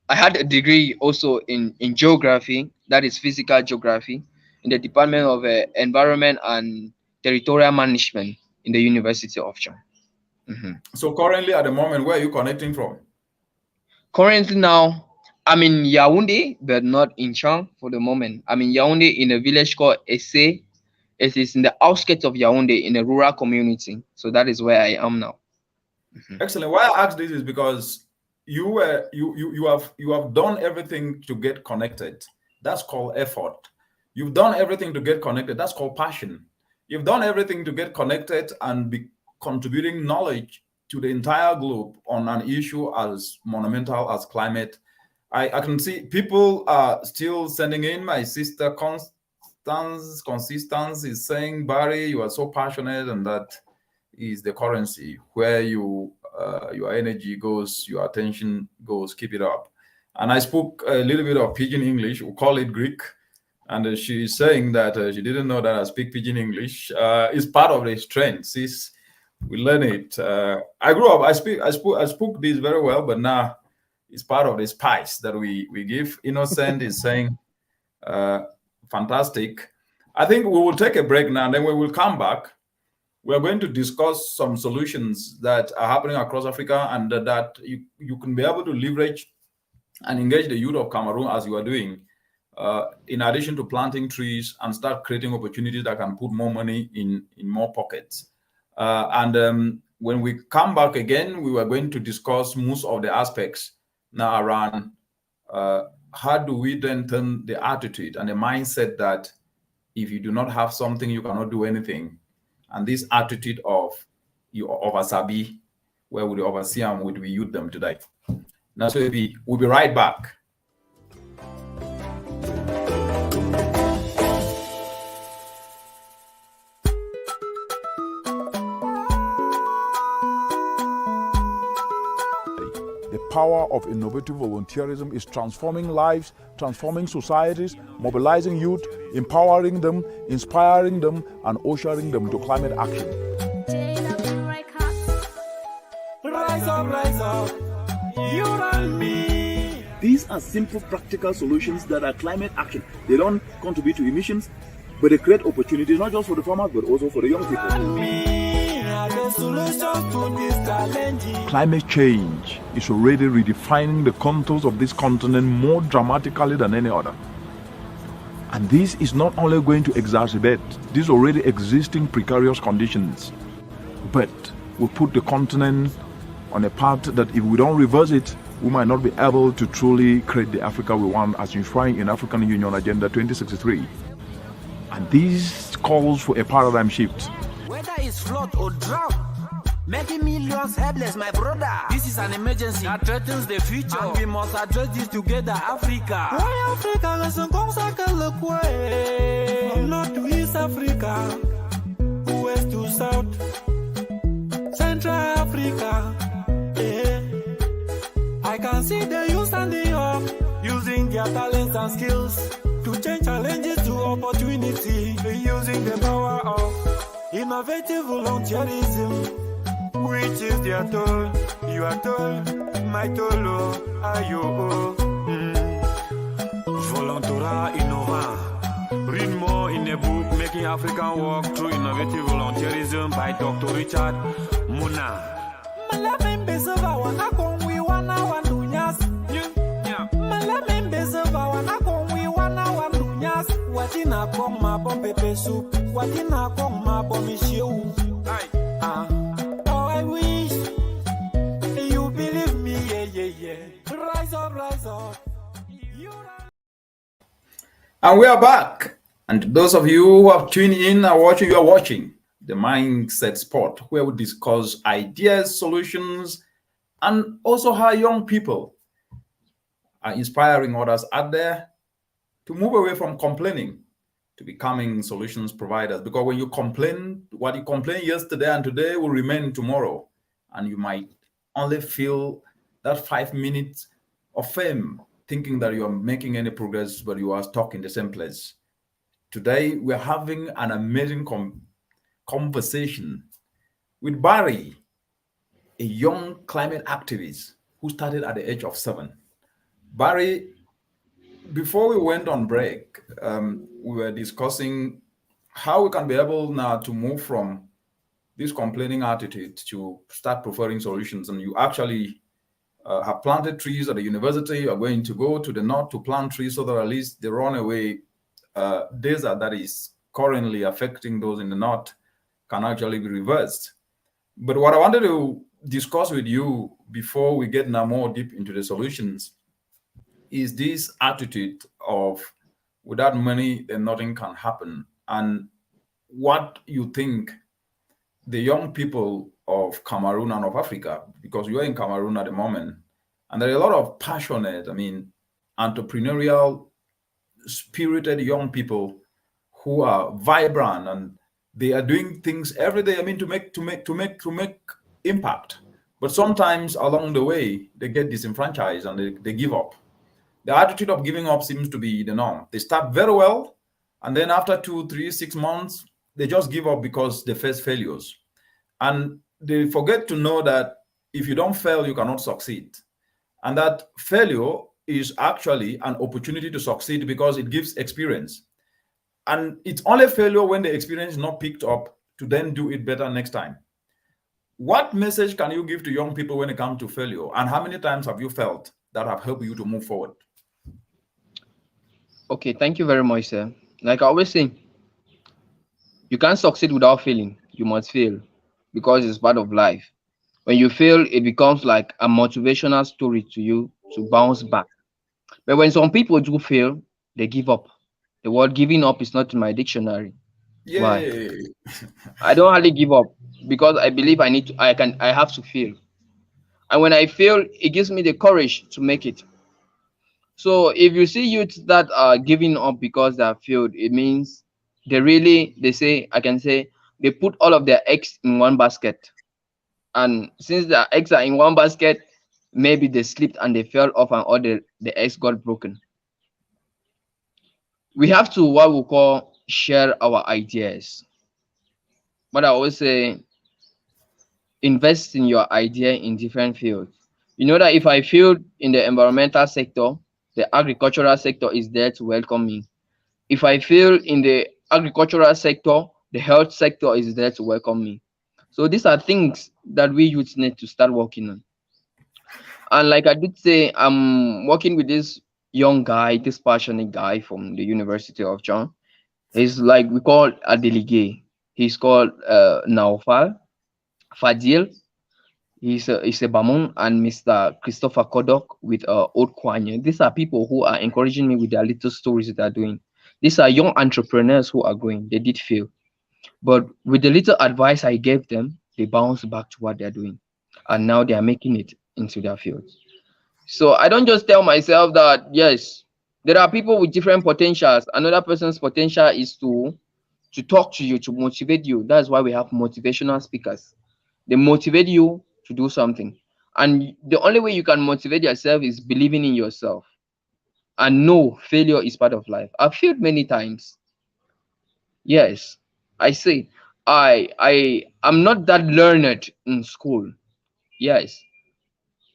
I had a degree also in geography, that is physical geography, in the Department of Environment and Territorial Management in the University of Chang. So currently, at the moment, where are you connecting from? Currently now, I'm in Yaoundé, but not in Chang for the moment. I'm in Yaoundé in a village called Essé. It is in the outskirts of Yaoundé in a rural community. So that is where I am now. Excellent. Why I ask this is because you have done everything to get connected. That's called effort. You've done everything to get connected. That's called passion. You've done everything to get connected and be contributing knowledge to the entire globe on an issue as monumental as climate. I can see people are still sending in. My sister Consistence is saying, Barry, you are so passionate, and that is the currency. Where your energy goes, your attention goes, keep it up. And I spoke a little bit of Pidgin English, we call it Greek. And she's saying that she didn't know that I speak Pidgin English. It's part of the strength. Sis, we learn it. I grew up, I spoke this very well, but now it's part of the spice that we give. Innocent is saying, fantastic. I think we will take a break now, and then we will come back. We're going to discuss some solutions that are happening across Africa, and that you can be able to leverage and engage the youth of Cameroon as you are doing, in addition to planting trees, and start creating opportunities that can put more money in more pockets. When we come back again, we were going to discuss most of the aspects now around how do we then turn the attitude and the mindset that if you do not have something, you cannot do anything. And this attitude of you oversabi, where would you oversee and would we use them today? Now, so we'll be right back. The power of innovative volunteerism is transforming lives, transforming societies, mobilizing youth, empowering them, inspiring them, and ushering them to climate action. Rise up, you and me. These are simple, practical solutions that are climate action. They don't contribute to emissions, but they create opportunities not just for the farmers, but also for the young people. Climate change is already redefining the contours of this continent more dramatically than any other. And this is not only going to exacerbate these already existing precarious conditions, but will put the continent on a path that if we don't reverse it, we might not be able to truly create the Africa we want as enshrined in African Union Agenda 2063. And this calls for a paradigm shift. Whether it's flood or drought, making millions helpless, my brother. This is an emergency that threatens the future, and we must address this together, Africa. Why Africa doesn't come look way? From North to East Africa, West to South, Central Africa. I can see the youth standing up, using their talents and skills to change challenges to opportunity, using the power of innovative volunteerism, which is their toll, your toll, my toll, ayo. Volontariat innovant, read more in a book, making African work through innovative volunteerism by Dr. Richard Munang. Watina kong mabom pepe soup, watina kong mabom ishiu. Oh, I wish you believe me, yeah. Rise up, rise up. And we are back. And those of you who have tuned in and watching, you are watching the Mindset Spot, where we discuss ideas, solutions, and also how young people are inspiring others out there to move away from complaining to becoming solutions providers. Because when you complain, what you complained yesterday and today will remain tomorrow. And you might only feel that 5 minutes of fame, thinking that you are making any progress, but you are stuck in the same place. Today, we're having an amazing conversation with Barry, a young climate activist who started at the age of 7. Barry, before we went on break, we were discussing how we can be able now to move from this complaining attitude to start preferring solutions. And you actually have planted trees at the university. You are going to go to the north to plant trees so that at least the runaway desert that is currently affecting those in the north can actually be reversed. But what I wanted to discuss with you before we get now more deep into the solutions is this attitude of without money, then nothing can happen. And what you think the young people of Cameroon and of Africa, because you're in Cameroon at the moment, and there are a lot of passionate, entrepreneurial, spirited young people who are vibrant and they are doing things every day, to make impact. But sometimes along the way, they get disenfranchised and they give up. The attitude of giving up seems to be the norm. They start very well, and then after 2, 3, 6 months, they just give up because they face failures. And they forget to know that if you don't fail, you cannot succeed. And that failure is actually an opportunity to succeed because it gives experience. And it's only failure when the experience is not picked up to then do it better next time. What message can you give to young people when it comes to failure? And how many times have you failed that have helped you to move forward? Okay, thank you very much, sir. Like I always say, you can't succeed without failing. You must fail because it's part of life. When you fail, it becomes like a motivational story to you to bounce back. But when some people do fail, they give up. The word giving up is not in my dictionary. Yay. Why? I don't hardly give up because I believe I have to fail. And when I fail, it gives me the courage to make it. So if you see youths that are giving up because they have failed, it means they put all of their eggs in one basket. And since the eggs are in one basket, maybe they slipped and they fell off and all the eggs got broken. We have to what we call share our ideas. But I always say invest in your idea in different fields. You know that if I failed in the environmental sector, the agricultural sector is there to welcome me. If I fail in the agricultural sector, the health sector is there to welcome me. So these are things that we youths need to start working on. And like I did say, I'm working with this young guy, this passionate guy from the University of John. He's like we call a delegate. He's called Naufal Fadil. He's a Bamon and Mr. Christopher Kodok with Old Kwanye. These are people who are encouraging me with their little stories that they're doing. These are young entrepreneurs who are growing. They did fail. But with the little advice I gave them, they bounced back to what they're doing. And now they are making it into their fields. So I don't just tell myself that, yes, there are people with different potentials. Another person's potential is to talk to you, to motivate you. That's why we have motivational speakers. They motivate you to do something. And the only way you can motivate yourself is believing in yourself. And no, failure is part of life. I've failed many times. Yes, I say I'm not that learned in school. Yes,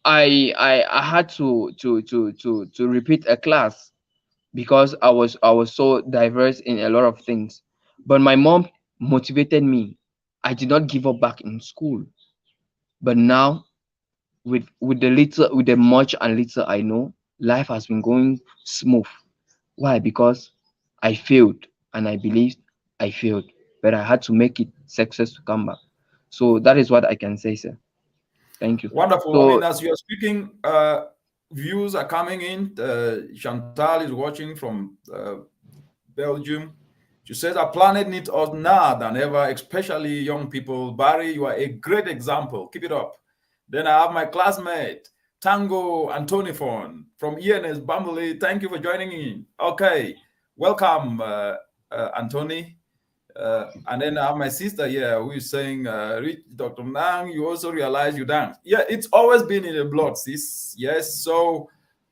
I had to repeat a class because I was so diverse in a lot of things. But my mom motivated me. I did not give up back in school. But now, with the much and little I know, life has been going smooth. Why? Because I failed, and I believed I failed, but I had to make it success to come back. So that is what I can say, sir. Thank you. Wonderful. I So mean, as you're speaking, views are coming in. Chantal is watching from Belgium. She says our planet needs us now than ever, especially young people. Barry, you are a great example. Keep it up. Then I have my classmate, Tango Antonifon from ENS Bambly. Thank you for joining in. Okay, welcome, Anthony. And then I have my sister here who is saying, Dr. Munang, you also realize you dance. Yeah, it's always been in the blood, sis. Yes. So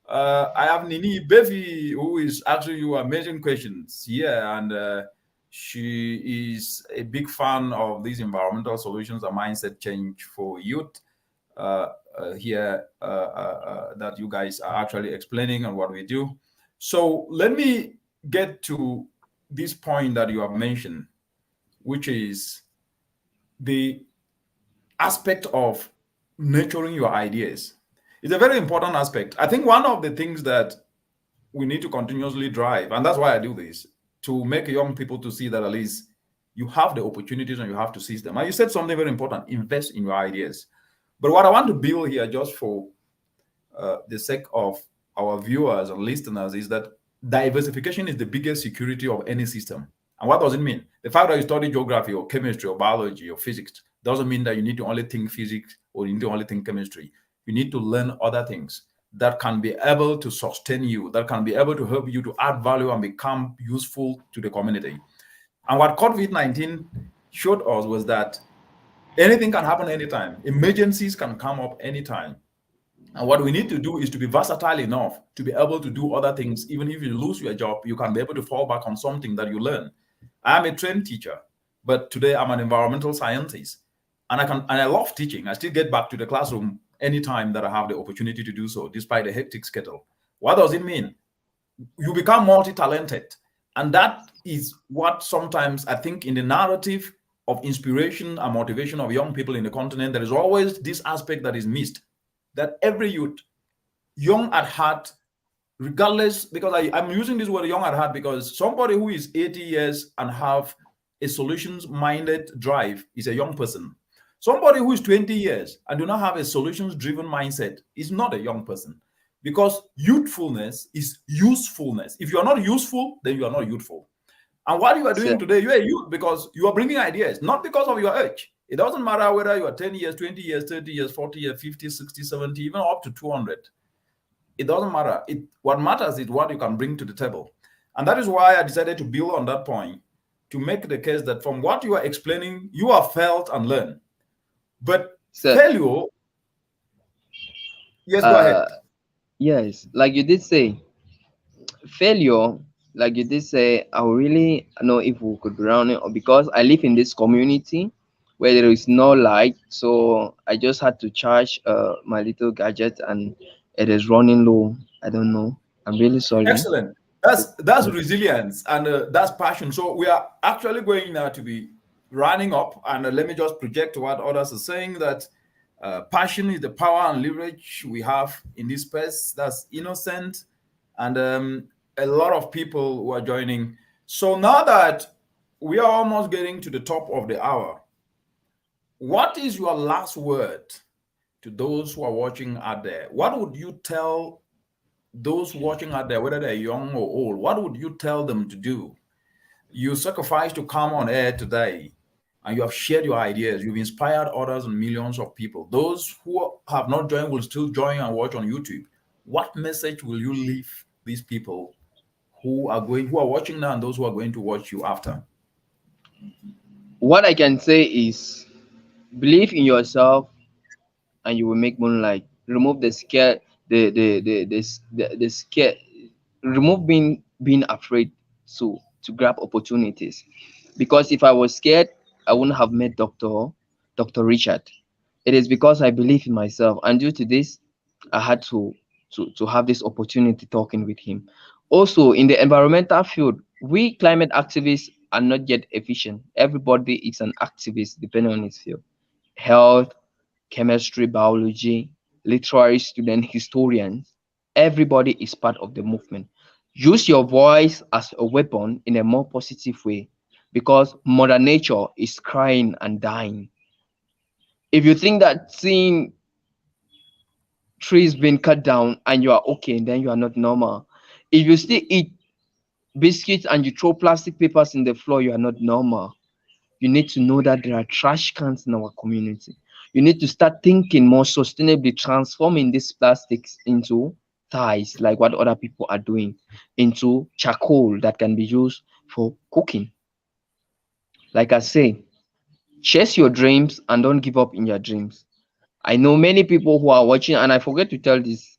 I have Nini Bevi, who is asking you amazing questions. Yeah, and she is a big fan of these environmental solutions and mindset change for youth. Here that you guys are actually explaining on what we do. So let me get to this point that you have mentioned, which is the aspect of nurturing your ideas. It's a very important aspect. I think one of the things that we need to continuously drive, and that's why I do this, to make young people to see that at least you have the opportunities and you have to seize them. And you said something very important: invest in your ideas. But what I want to build here, just for the sake of our viewers and listeners, is that diversification is the biggest security of any system. And what does it mean? The fact that you study geography or chemistry or biology or physics doesn't mean that you need to only think physics or you need to only think chemistry. You need to learn other things that can be able to sustain you, that can be able to help you to add value and become useful to the community. And what COVID-19 showed us was that anything can happen anytime. Emergencies can come up anytime. And what we need to do is to be versatile enough to be able to do other things. Even if you lose your job, you can be able to fall back on something that you learn. I'm a trained teacher, but today I'm an environmental scientist. And I love teaching. I still get back to the classroom anytime that I have the opportunity to do so, despite the hectic schedule. What does it mean? You become multi-talented. And that is what sometimes I think in the narrative of inspiration and motivation of young people in the continent, there is always this aspect that is missed, that every youth, young at heart, regardless, because I'm using this word young at heart because somebody who is 80 years and have a solutions-minded drive is a young person. Somebody who is 20 years and do not have a solutions-driven mindset is not a young person, because youthfulness is usefulness. If you are not useful, then you are not youthful. And what you are doing today, you are youth because you are bringing ideas, not because of your age. It doesn't matter whether you are 10 years, 20 years, 30 years, 40 years, 50, 60, 70, even up to 200. It doesn't matter. What matters is what you can bring to the table. And that is why I decided to build on that point to make the case that from what you are explaining, you have felt and learned. But failure, yes, go ahead. Yes, like you did say, failure, like you did say, I would really know if we could round it, or because I live in this community where there is no light, so I just had to charge my little gadget and it is running low. I don't know. I'm really sorry. Excellent. That's resilience and that's passion. So we are actually going now to be running up, and let me just project what others are saying, that passion is the power and leverage we have in this space. That's innocent, and a lot of people who are joining. So now that we are almost getting to the top of the hour, what is your last word to those who are watching out there? What would you tell those watching out there, whether they're young or old? What would you tell them to do? You sacrificed to come on air today, and you have shared your ideas. You've inspired others and millions of people. Those who have not joined will still join and watch on YouTube. What message will you leave these people who are watching now and those who are going to watch you after? What I can say is, believe in yourself and you will make moonlight. Remove the scare, the scare, remove being afraid to grab opportunities. Because if I was scared, I wouldn't have met Dr. Richard. It is because I believe in myself, and due to this, I had to have this opportunity talking with him. Also, in the environmental field, we climate activists are not yet efficient. Everybody is an activist depending on his field. Health, chemistry, biology, literary student, historians. Everybody is part of the movement. Use your voice as a weapon in a more positive way, because Mother Nature is crying and dying. If you think that seeing trees being cut down and you are okay, then you are not normal. If you still eat biscuits and you throw plastic papers in the floor, you are not normal. You need to know that there are trash cans in our community. You need to start thinking more sustainably, transforming these plastics into ties, like what other people are doing, into charcoal that can be used for cooking. Like I say, chase your dreams and don't give up in your dreams. I know many people who are watching, and I forget to tell this.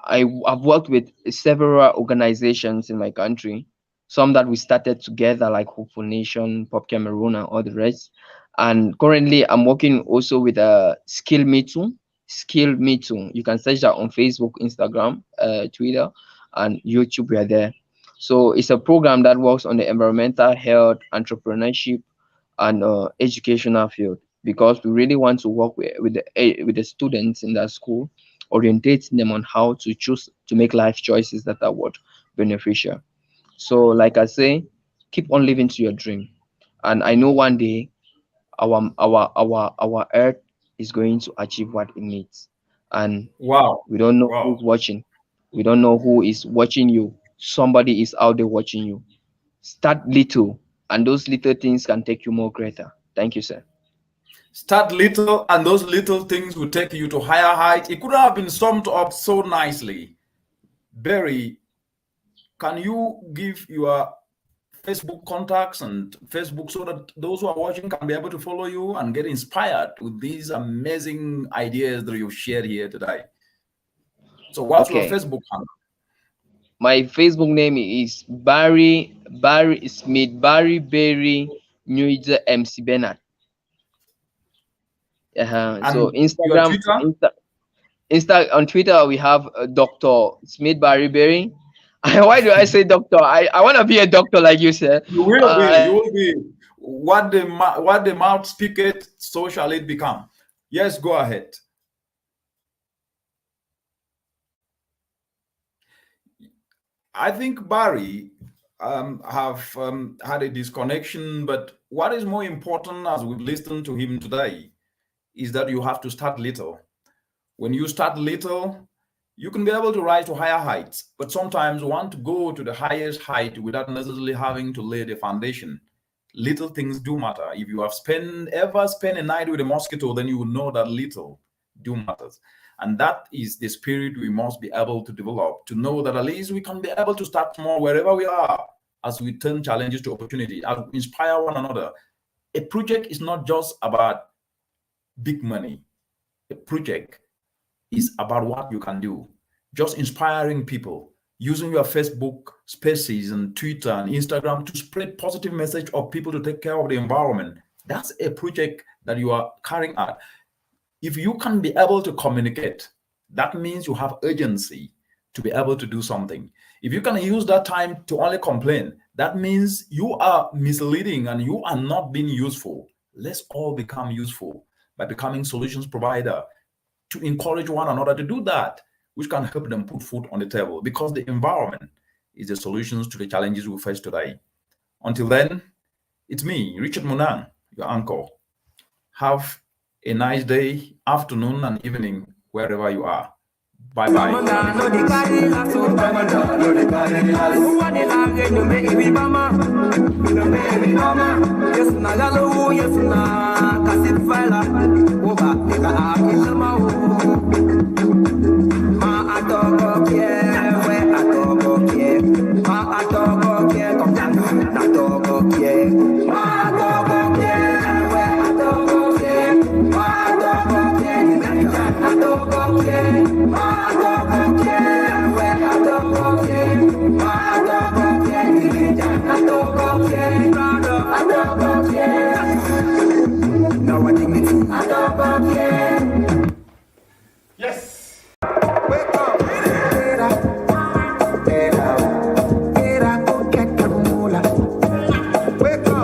I've worked with several organizations in my country, some that we started together, like Hopeful Nation, Pop Cameroon, and all the rest. And currently, I'm working also with Skill Me Too. Skill Me Too. You can search that on Facebook, Instagram, Twitter, and YouTube. We are there. So it's a program that works on the environmental, health, entrepreneurship, and educational field, because we really want to work with the students in that school, orientating them on how to choose to make life choices that are what beneficial. So, like I say, keep on living to your dream, and I know one day our earth is going to achieve what it needs, and Wow. we don't know Wow. who's watching. We don't know who is watching you. Somebody is out there watching you. Start little, and those little things can take you more greater. Thank you, sir. Start little, and those little things will take you to higher heights. It could have been summed up so nicely. Barry, can you give your Facebook contacts and Facebook so that those who are watching can be able to follow you and get inspired with these amazing ideas that you've shared here today? So, what's your Okay. Facebook handle? My Facebook name is Barry Smith, Barry Berry Nuija MC Bernard. So And your Instagram, on Twitter we have Dr. Smith Barry Berry. Why do I say doctor? I want to be a doctor like you, sir. You will be. You will be. What the mouth speaketh, so shall it become. Yes, go ahead. I think Barry have had a disconnection, but what is more important as we've listened to him today is that you have to start little. When you start little, you can be able to rise to higher heights, but sometimes you want to go to the highest height without necessarily having to lay the foundation. Little things do matter. If you have ever spent a night with a mosquito, then you will know that little do matters. And that is the spirit we must be able to develop, to know that at least we can be able to start small wherever we are as we turn challenges to opportunity, as we inspire one another. A project is not just about big money. A project is about what you can do. Just inspiring people, using your Facebook spaces and Twitter and Instagram to spread positive message of people to take care of the environment. That's a project that you are carrying out. If you can be able to communicate, that means you have urgency to be able to do something. If you can use that time to only complain, that means you are misleading and you are not being useful. Let's all become useful by becoming solutions provider, to encourage one another to do that, which can help them put food on the table, because the environment is the solutions to the challenges we face today. Until then, it's me, Richard Munang, your uncle. Have a nice day, afternoon, and evening, wherever you are. Bye-bye. Yes. Wake up.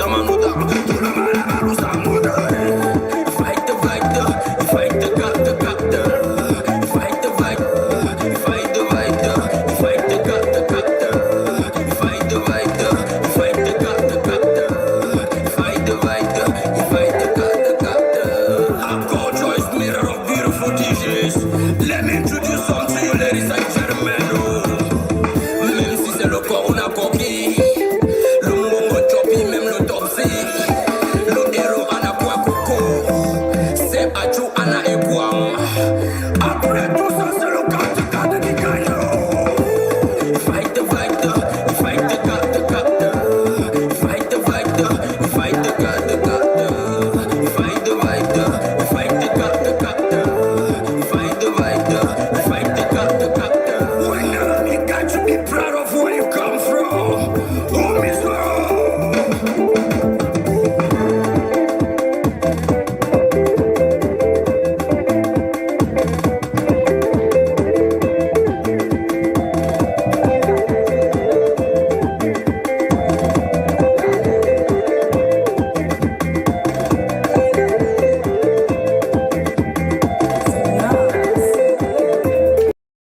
man.